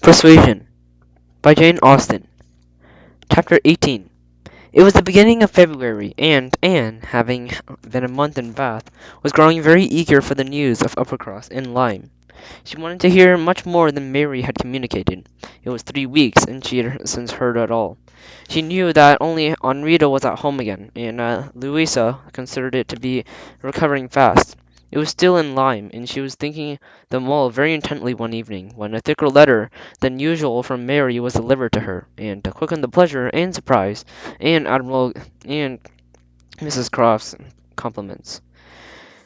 Persuasion by Jane Austen. Chapter 18. It was the beginning of February, and Anne, having been a month in Bath, was growing very eager for the news of Uppercross and Lyme. She wanted to hear much more than Mary had communicated. It was 3 weeks, and she had since heard it all. She knew that only Henrietta was at home again, and Louisa considered it to be recovering fast. It was still in Lyme, and she was thinking them all very intently one evening, when a thicker letter than usual from Mary was delivered to her, and to quicken the pleasure and surprise, and Admiral and Mrs. Croft's compliments.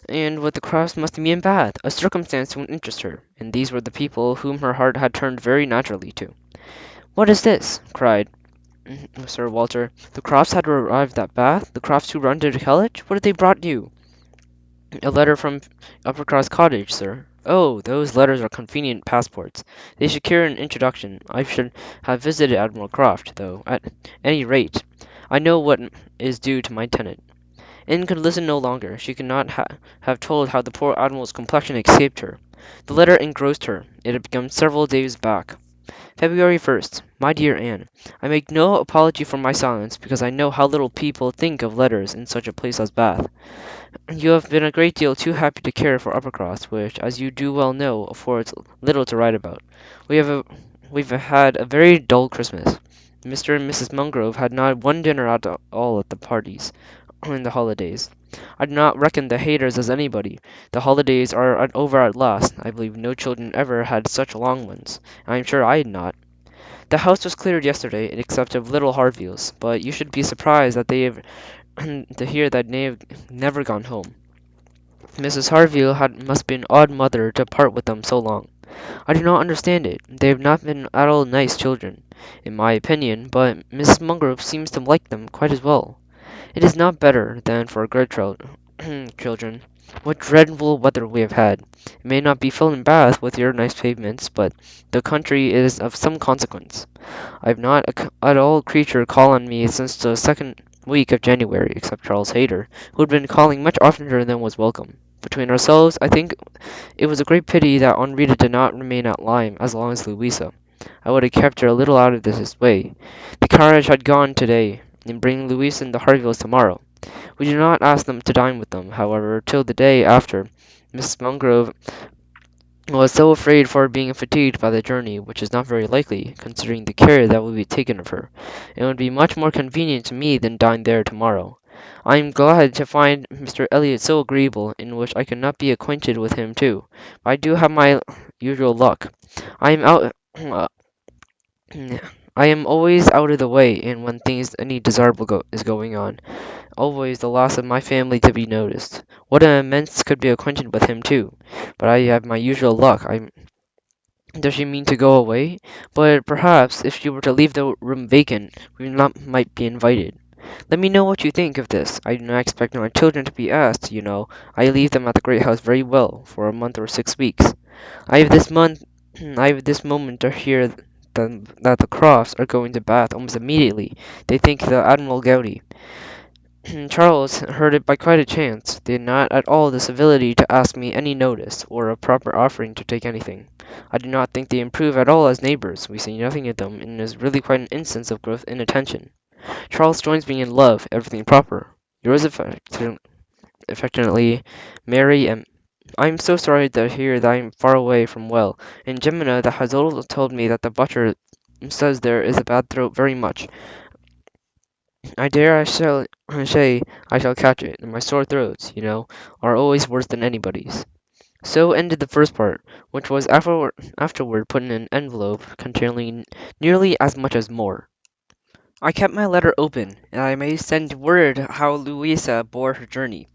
And with the Crofts must be in Bath, a circumstance would interest her, and these were the people whom her heart had turned very naturally to. "What is this?" cried Sir Walter. "The Crofts had arrived at Bath? The Crofts who run to college? What have they brought you?" "A letter from Uppercross Cottage, sir." "Oh, those letters are convenient passports. They secure an introduction. I should have visited Admiral Croft, though, at any rate. I know what is due to my tenant." Anne could listen no longer. She could not have told how the poor Admiral's complexion escaped her. The letter engrossed her. It had begun several days back. February 1st. My dear Anne, I make no apology for my silence, because I know how little people think of letters in such a place as Bath. You have been a great deal too happy to care for Uppercross, which, as you do well know, affords little to write about. We've had a very dull Christmas. Mr. and Mrs. Mungrove had not one dinner at all at the parties in the holidays. I do not reckon the haters as anybody. The holidays are over at last. I believe no children ever had such long ones. I am sure I had not. The house was cleared yesterday, except of little Harville's, but you should be surprised that they have to hear that they have never gone home. Mrs. Harville must be an odd mother to part with them so long. I do not understand it. They have not been at all nice children, in my opinion, but Mrs. Mungrove seems to like them quite as well. It is not better than for children. What dreadful weather we have had! It may not be felt in Bath with your nice pavements, but the country is of some consequence. I have not at all creature call on me since the second week of January, except Charles Hayter, who had been calling much oftener than was welcome. Between ourselves, I think it was a great pity that Henrietta did not remain at Lyme as long as Louisa. I would have kept her a little out of this way. The carriage had gone to-day, and bring Louisa and the Harvilles to-morrow. We do not ask them to dine with them, however, till the day after. Mrs. Mungrove was so afraid for being fatigued by the journey, which is not very likely, considering the care that will be taken of her. It would be much more convenient to me than dine there tomorrow. I am glad to find Mr. Elliot so agreeable, in which I could not be acquainted with him too. But I do have my usual luck. I am out. I am always out of the way, and when things any desirable is going on, always the loss of my family to be noticed. What an immense could be acquainted with him too. But I have my usual luck. Does she mean to go away? But perhaps if she were to leave the room vacant, we might be invited. Let me know what you think of this. I do not expect my children to be asked, you know. I leave them at the great house very well, for a month or 6 weeks. I have this month, I have this moment to hear that the Crofts are going to Bath almost immediately. They think the Admiral gouty. Charles heard it by quite a chance. They had not at all the civility to ask me any notice, or a proper offering to take anything. I do not think they improve at all as neighbours. We see nothing of them, and it is really quite an instance of growth in attention. Charles joins me in love, everything proper. Yours affectionately, Mary M. I am so sorry to hear that I am far away from well, and Jemina that has told me that the butcher says there is a bad throat very much. I dare say I shall catch it, and my sore throats, you know, are always worse than anybody's. So ended the first part, which was afterward put in an envelope containing nearly as much as more. I kept my letter open, and I may send word how Louisa bore her journey.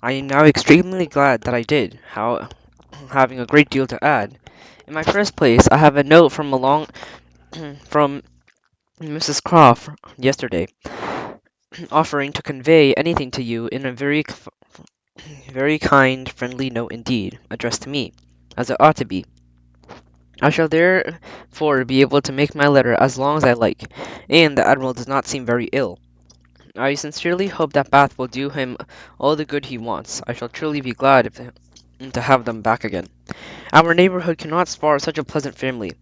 I am now extremely glad that I did, having a great deal to add. In my first place, I have a note from Mrs. Croft yesterday, offering to convey anything to you in a very kind, friendly note indeed, addressed to me, as it ought to be. I shall therefore be able to make my letter as long as I like, and the Admiral does not seem very ill. I sincerely hope that Bath will do him all the good he wants. I shall truly be glad to have them back again. Our neighborhood cannot spar such a pleasant family.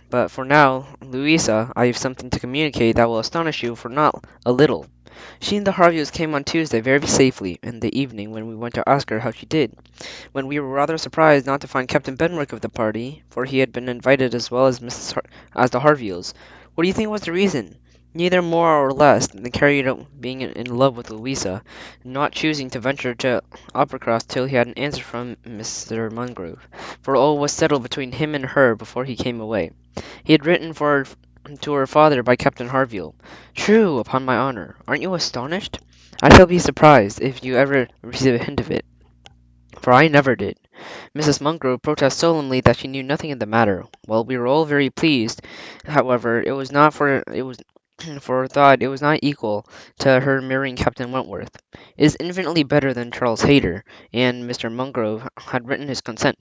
But for now, Louisa, I have something to communicate that will astonish you for not a little. She and the Harvios came on Tuesday very safely in the evening when we went to ask her how she did, when we were rather surprised not to find Captain Benwick of the party, for he had been invited as well as as the Harvios. What do you think was the reason? Neither more or less than Carrie being in love with Louisa, not choosing to venture to Uppercross till he had an answer from Mr. Mungrove, for all was settled between him and her before he came away. He had written to her father by Captain Harville. True, upon my honor. Aren't you astonished? I shall be surprised if you ever receive a hint of it, for I never did. Mrs. Mungrove protests solemnly that she knew nothing of the matter. Well, we were all very pleased. However, it was for thought it was not equal to her marrying Captain Wentworth. It is infinitely better than Charles Hayter, and Mr. Mungrove had written his consent.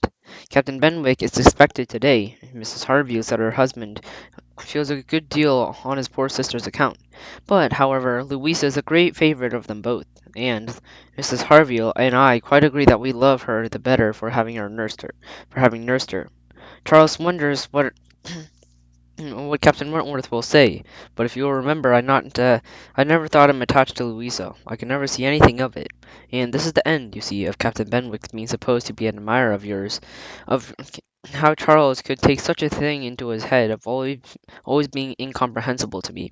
Captain Benwick is expected today. Mrs. Harvey said her husband feels a good deal on his poor sister's account. But, however, Louisa is a great favourite of them both, and Mrs. Harville and I quite agree that we love her the better for having nursed her. Charles wonders what Captain Wentworth will say, but if you will remember, I never thought him attached to Louisa. I could never see anything of it, and this is the end, you see, of Captain Benwick being supposed to be an admirer of yours, of how Charles could take such a thing into his head of always being incomprehensible to me.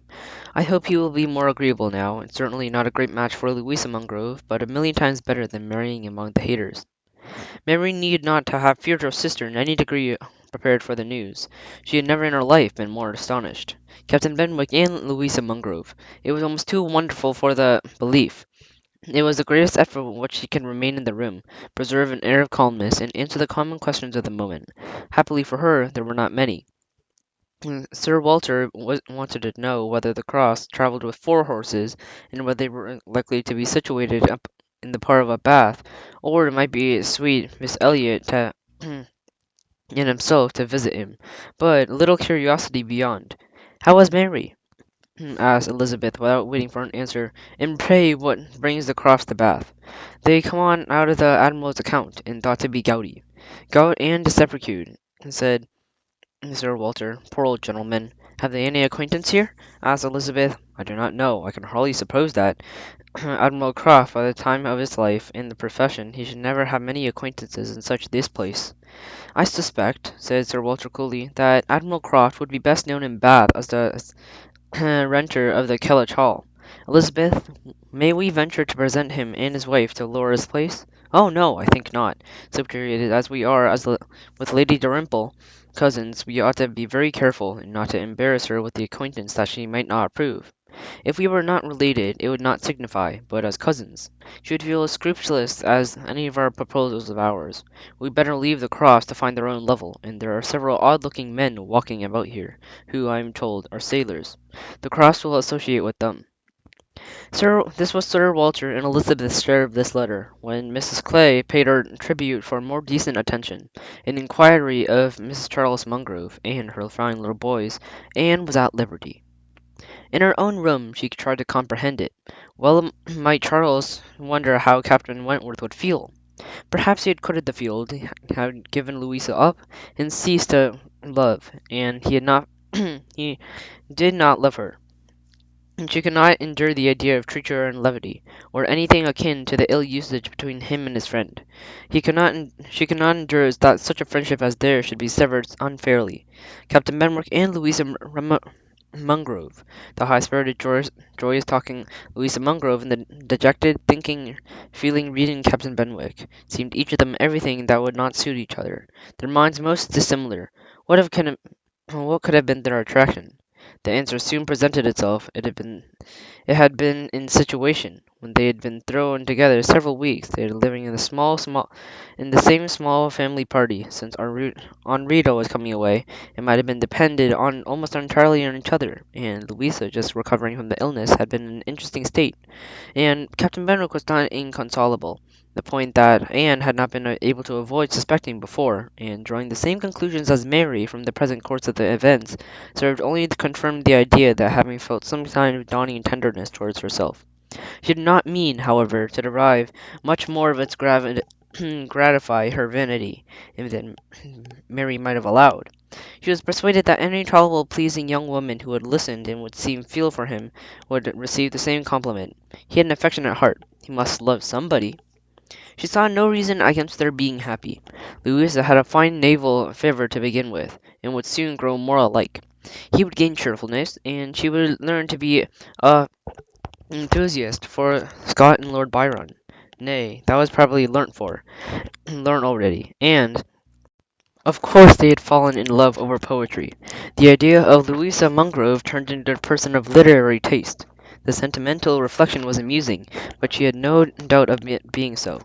I hope he will be more agreeable now, and certainly not a great match for Louisa Mungrove, but a million times better than marrying among the haters. Mary need not to have feared her sister in any degree prepared for the news. She had never in her life been more astonished. Captain Benwick and Louisa Mungrove. It was almost too wonderful for the belief. It was the greatest effort with which she could remain in the room, preserve an air of calmness, and answer the common questions of the moment. Happily for her, there were not many. Sir Walter wanted to know whether the cross travelled with four horses, and whether they were likely to be situated up in the part of a bath, or it might be sweet Miss Elliot to and himself to visit him, but little curiosity beyond. How was Mary? Asked Elizabeth without waiting for an answer. And pray what brings the crofts to Bath? They come on out of the Admiral's account, and thought to be gouty. Gout and disrepute, said Sir Walter. Poor old gentleman. Have they any acquaintance here? Asked Elizabeth. I do not know. I can hardly suppose that. Admiral Croft, by the time of his life in the profession, he should never have many acquaintances in such this place. I suspect, said Sir Walter coolly, that Admiral Croft would be best known in Bath as the renter of the Kellett Hall. Elizabeth, may we venture to present him and his wife to Laura's place? Oh no, I think not. Situated as we are with Lady Dalrymple, cousins, we ought to be very careful and not to embarrass her with the acquaintance that she might not approve. If we were not related, it would not signify, but as cousins, she would feel as scrupulous as any of our proposals of ours. We'd better leave the Crofts to find their own level, and there are several odd-looking men walking about here, who, I am told, are sailors. The Crofts will associate with them. This was Sir Walter and Elizabeth's share of this letter, when Mrs. Clay paid her tribute for more decent attention, an inquiry of Mrs. Charles Mungrove and her fine little boys, and was at liberty. In her own room she tried to comprehend it. Well might Charles wonder how Captain Wentworth would feel. Perhaps he had quitted the field, had given Louisa up, and ceased to love, and he did not love her. And she could not endure the idea of treachery and levity, or anything akin to the ill usage between him and his friend. She could not endure that such a friendship as theirs should be severed unfairly. Captain Benwick and Louisa Mungrove, the high-spirited, joyous talking Louisa Mungrove, and the dejected, thinking, feeling, reading Captain Benwick, seemed each of them everything that would not suit each other, their minds most dissimilar. What could have been their attraction? The answer soon presented itself. It had been in situation. When they had been thrown together several weeks, they had been living in in the same small family party. Since Henrietta was coming away, it might have been depended on almost entirely on each other, and Louisa, just recovering from the illness, had been in an interesting state, and Captain Benwick was not inconsolable. The point that Anne had not been able to avoid suspecting before, and drawing the same conclusions as Mary from the present course of the events, served only to confirm the idea that having felt some kind of dawning tenderness towards herself, she did not mean, however, to derive much more of its gratify her vanity than Mary might have allowed. She was persuaded that any tolerable pleasing young woman who would listen and would seem feel for him would receive the same compliment. He had an affectionate heart. He must love somebody. She saw no reason against their being happy. Louisa had a fine naval favour to begin with, and would soon grow more alike. He would gain cheerfulness, and she would learn to be a enthusiast for Scott and Lord Byron. Nay, that was probably learnt already, and of course they had fallen in love over poetry. The idea of Louisa Mungrove turned into a person of literary taste. The sentimental reflection was amusing, but she had no doubt of it being so.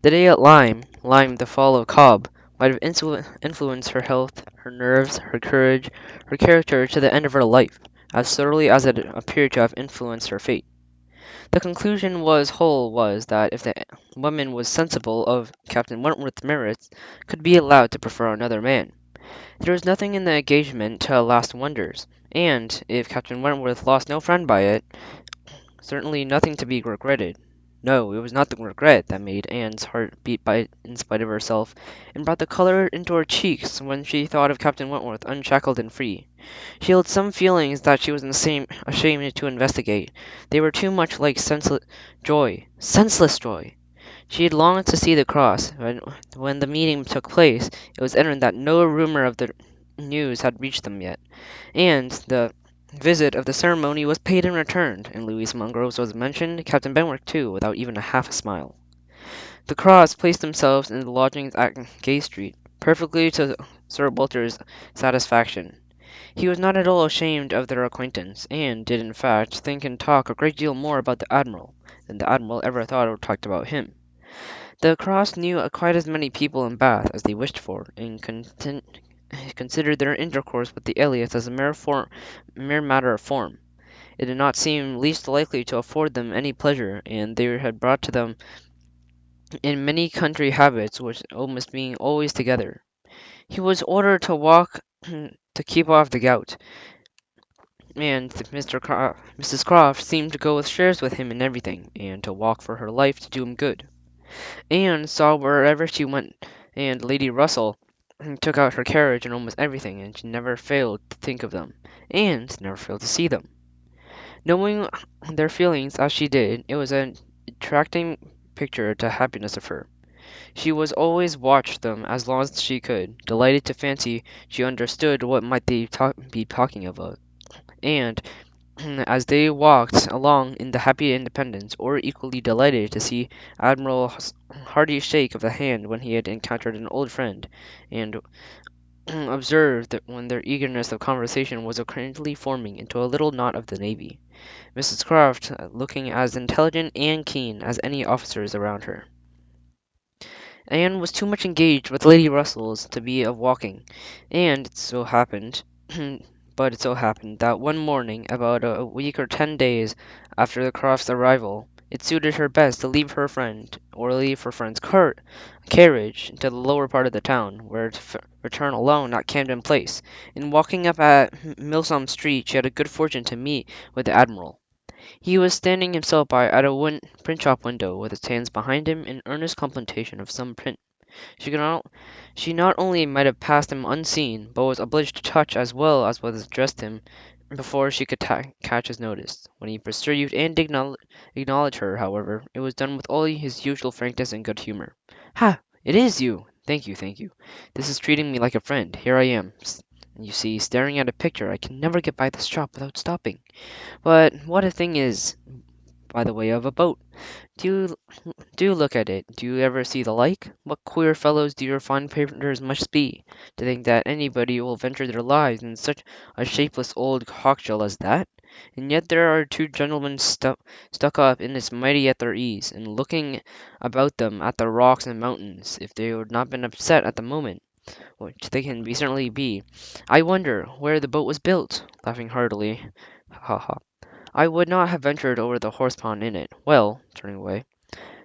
The day at Lyme the fall of Cobb, might have influenced her health, her nerves, her courage, her character to the end of her life, as thoroughly as it appeared to have influenced her fate. The conclusion was that if the woman was sensible of Captain Wentworth's merits, could be allowed to prefer another man. There was nothing in the engagement to last wonders, and if Captain Wentworth lost no friend by it, certainly nothing to be regretted. No, it was not the regret that made Anne's heart beat in spite of herself, and brought the colour into her cheeks when she thought of Captain Wentworth unshackled and free. She held some feelings that she was ashamed to investigate. They were too much like senseless joy. She had longed to see the cross. When the meeting took place, it was evident that no rumour of the news had reached them yet, and the visit of the ceremony was paid and returned, and Louise Mungrove's was mentioned, Captain Benwick too, without even a half a smile. The Cross placed themselves in the lodgings at Gay Street, perfectly to Sir Walter's satisfaction. He was not at all ashamed of their acquaintance, and did in fact think and talk a great deal more about the Admiral than the Admiral ever thought or talked about him. The Cross knew quite as many people in Bath as they wished for, and considered their intercourse with the Elliots as a mere matter of form. It did not seem least likely to afford them any pleasure, and they had brought to them in many country habits which almost being always together. He was ordered to walk to keep off the gout, and Mrs. Croft seemed to go with shares with him in everything, and to walk for her life to do him good. Anne saw wherever she went, and Lady Russell took out her carriage and almost everything, and she never failed to think of them, and never failed to see them. Knowing their feelings as she did, it was an attracting picture to happiness of her. She was always watched them as long as she could, delighted to fancy she understood what might they be talking about, and as they walked along in the happy independence, or equally delighted to see Admiral's hearty shake of the hand when he had encountered an old friend, and observed that when their eagerness of conversation was apparently forming into a little knot of the navy, Mrs. Croft looking as intelligent and keen as any officers around her. Anne was too much engaged with Lady Russell's to be of walking, and it so happened but it so happened that one morning, about a week or 10 days after the Crofts' arrival, it suited her best to leave her friend, or leave her friend's carriage, to the lower part of the town, where to return alone at Camden Place. In walking up at Milsom Street, she had a good fortune to meet with the Admiral. He was standing himself by at a print shop window, with his hands behind him in earnest contemplation of some print. She not only might have passed him unseen, but was obliged to touch as well as was addressed him before she could catch his notice. When he perceived and acknowledged her, however, it was done with all his usual frankness and good humour. "Ha! It is you! Thank you, thank you. This is treating me like a friend. Here I am, you see, staring at a picture. I can never get by this shop without stopping. But what a thing is, by the way of a boat. Do do look at it. Do you ever see the like? What queer fellows do your fine painters must be, to think that anybody will venture their lives in such a shapeless old cockshell as that? And yet there are two gentlemen stuck up in this mighty at their ease, and looking about them at the rocks and mountains, if they had not been upset at the moment, which they can be certainly be. I wonder where the boat was built," laughing heartily. Ha ha. "I would not have ventured over the horse pond in it. Well," turning away,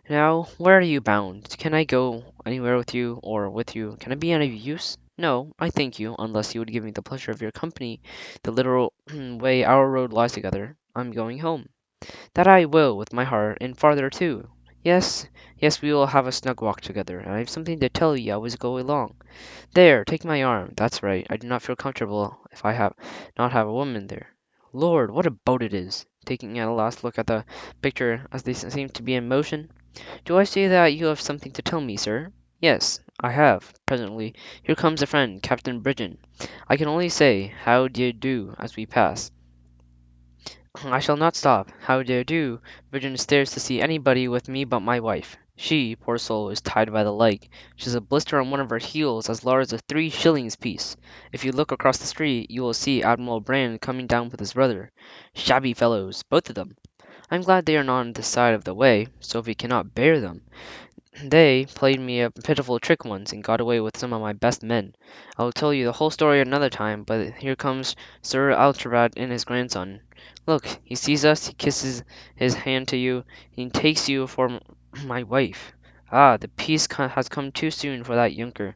"now, where are you bound? Can I go anywhere with you, or with you? Can I be any use?" "No, I thank you, unless you would give me the pleasure of your company the little way our road lies together. I'm going home." "That I will, with my heart, and farther too." Yes, yes, we will have a snug walk together, and I have something to tell you as we go along. There, take my arm. That's right. I do not feel comfortable if I have not have a woman there. Lord, what a boat it is! Taking a last look at the picture as they seem to be in motion. Do I see that you have something to tell me, sir? Yes, I have. Presently, here comes a friend, Captain Bridgen. I can only say, how d'ye do, as we pass. I shall not stop. How d'ye do? Bridgen stares to see anybody with me but my wife. She, poor soul, is tied by the leg. She has a blister on one of her heels as large as a 3 shillings piece. If you look across the street, you will see Admiral Brand coming down with his brother. Shabby fellows, both of them. I'm glad they are not on this side of the way. Sophie cannot bear them. They played me a pitiful trick once, and got away with some of my best men. I will tell you the whole story another time, but here comes Sir Altrad and his grandson. Look, he sees us, he kisses his hand to you, he takes you for my wife. Ah, the peace has come too soon for that yunker.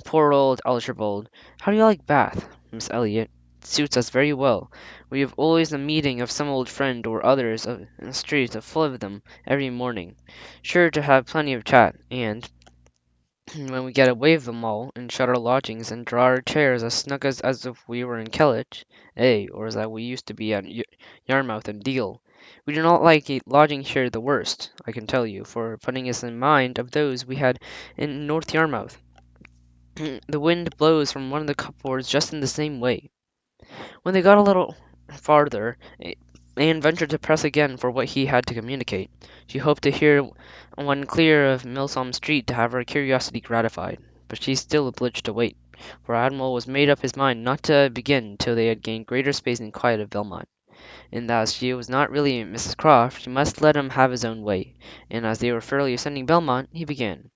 Poor old Archibald. How do you like Bath, Miss Elliot? It suits us very well. We have always a meeting of some old friend or others in the street, full of them, every morning. Sure to have plenty of chat, and when we get away of them all, and shut our lodgings, and draw our chairs as snug as if we were in Kellett, or as that we used to be at Yarmouth and Deal. We do not like lodging here the worst, I can tell you, for putting us in mind of those we had in North Yarmouth. The wind blows from one of the cupboards just in the same way. When they got a little farther, Anne ventured to press again for what he had to communicate. She hoped to hear one clear of Milsom Street to have her curiosity gratified, but she still obliged to wait, for Admiral was made up his mind not to begin till they had gained greater space and quiet of Belmont, and as she was not really Mrs Croft, she must let him have his own way, and as they were fairly ascending Belmont, he began.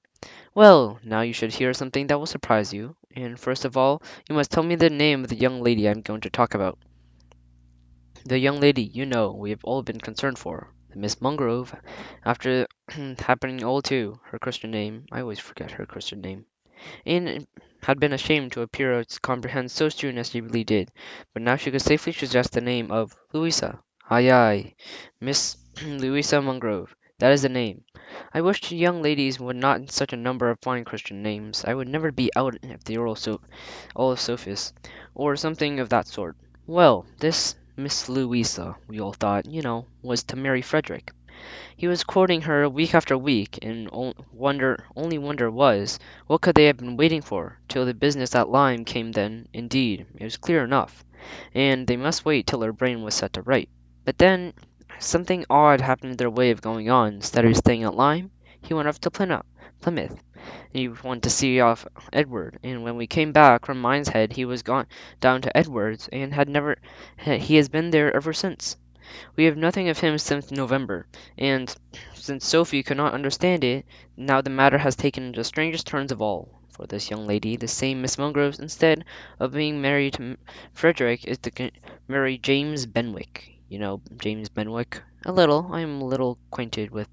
Well, now you should hear something that will surprise you, and first of all, you must tell me the name of the young lady I am going to talk about. The young lady, you know, we have all been concerned for. The Miss Mungrove, after happening all to her Christian name, I always forget her Christian name, and had been ashamed to appear to comprehend so soon as she really did, but now she could safely suggest the name of Louisa. Aye, aye, Miss Louisa Mungrove, that is the name. I wish young ladies would not such a number of fine Christian names. I would never be out if they were all Sophists, or something of that sort. Well, this Miss Louisa, we all thought, was to marry Frederick. He was courting her week after week, and only wonder was, what could they have been waiting for, till the business at Lyme came then, indeed, it was clear enough, and they must wait till her brain was set to right. But then, something odd happened in their way of going on. Instead of staying at Lyme, he went off to Plymouth. He wanted to see off Edward, and when we came back from Minehead he was gone down to Edward's, and he has been there ever since. We have nothing of him since November, and since Sophie could not understand it, now the matter has taken the strangest turns of all. For this young lady, the same Miss Mungrove, instead of being married to Frederick, is to marry James Benwick. You know James Benwick? A little. I am a little acquainted with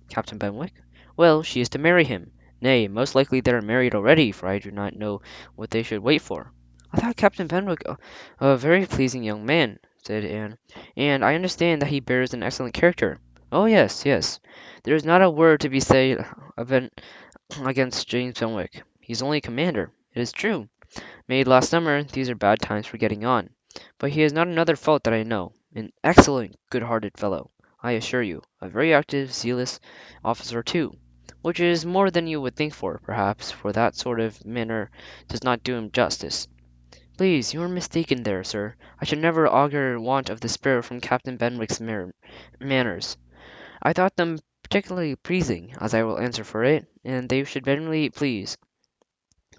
Captain Benwick. Well, she is to marry him. Nay, most likely they are married already, for I do not know what they should wait for. I thought Captain Benwick a very pleasing young man, said Anne, and I understand that he bears an excellent character. Oh, yes, yes. There is not a word to be said against James Benwick. He is only a commander. It is true. Made last summer, these are bad times for getting on. But he has not another fault that I know. An excellent, good-hearted fellow, I assure you. A very active, zealous officer, too. Which is more than you would think for, perhaps, for that sort of manner does not do him justice. Please, you are mistaken there, sir. I should never augur want of the spirit from Captain Benwick's manners. I thought them particularly pleasing, as I will answer for it, and they should generally please.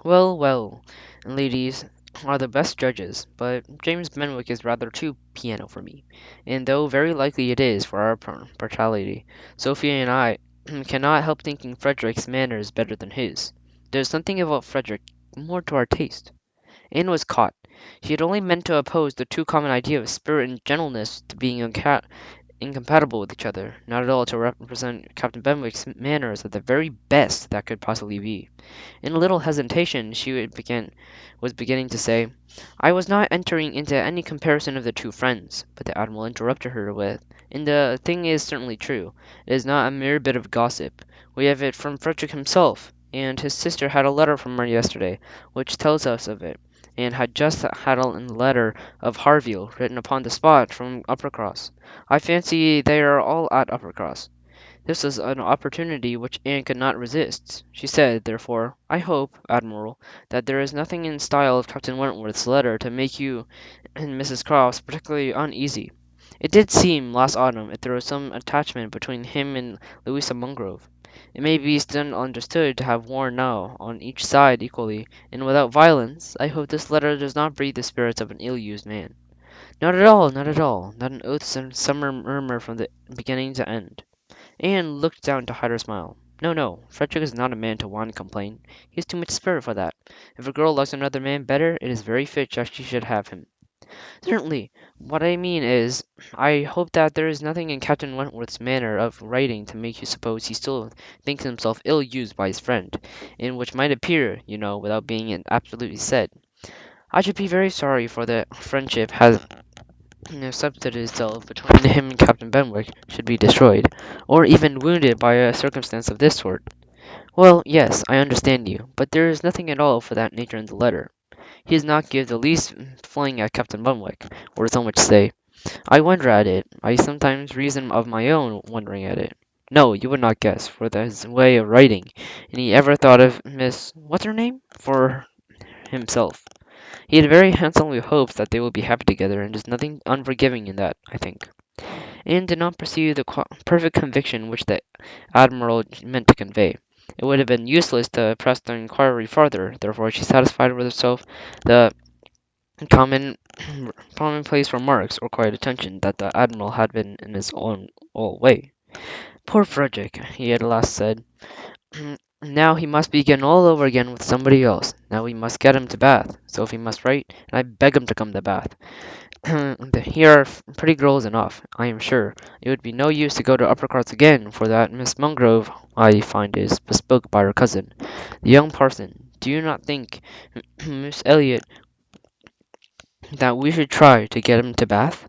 Well, well, ladies are the best judges, but James Benwick is rather too piano for me, and though very likely it is for our partiality, Sophia and I cannot help thinking Frederick's manners better than his. There's something about Frederick more to our taste. Anne was caught. She had only meant to oppose the too common idea of spirit and gentleness to being incompatible with each other, not at all to represent Captain Benwick's manners at the very best that could possibly be. In a little hesitation, was beginning to say, "I was not entering into any comparison of the two friends," but the Admiral interrupted her with, "And the thing is certainly true. It is not a mere bit of gossip. We have it from Frederick himself, and his sister had a letter from her yesterday, which tells us of it, and had just had a letter of Harville, written upon the spot from Uppercross. I fancy they are all at Uppercross." This was an opportunity which Anne could not resist. She said, therefore, "I hope, Admiral, that there is nothing in the style of Captain Wentworth's letter to make you and Mrs Croft particularly uneasy. It did seem, last autumn, if there was some attachment between him and Louisa Mungrove. It may be still understood to have worn now on each side equally, and without violence. I hope this letter does not breathe the spirits of an ill-used man." "Not at all, not at all." Not an oath and summer murmur from the beginning to end. Anne looked down to hide her smile. "No, no, Frederick is not a man to whine and complain. He has too much spirit for that. If a girl loves another man better, it is very fit that she should have him." "Certainly. What I mean is, I hope that there is nothing in Captain Wentworth's manner of writing to make you suppose he still thinks himself ill used by his friend, in which might appear, you know, without being absolutely said. I should be very sorry for the friendship has accepted itself between him and Captain Benwick should be destroyed, or even wounded by a circumstance of this sort." "Well, yes, I understand you, but there is nothing at all for that nature in the letter. He does not give the least fling at Captain Benwick, or so much say. I wonder at it. I sometimes reason of my own wondering at it. No, you would not guess, for his way of writing, and he ever thought of Miss what's her name for himself. He had very handsomely hoped that they would be happy together, and there's nothing unforgiving in that, I think." Anne did not perceive the perfect conviction which the Admiral meant to convey. It would have been useless to press the inquiry farther, therefore she satisfied with herself the common commonplace remarks or quiet attention that the Admiral had been in his own old way. "Poor Frederick," he at last said. "Now he must begin all over again with somebody else. Now we must get him to Bath. Sophie must write, and I beg him to come to Bath. Here are pretty girls enough, I am sure. It would be no use to go to Uppercross again, for that Miss Mungrove, I find, is bespoke by her cousin, the young parson. Do you not think, Miss Elliot, that we should try to get him to Bath?"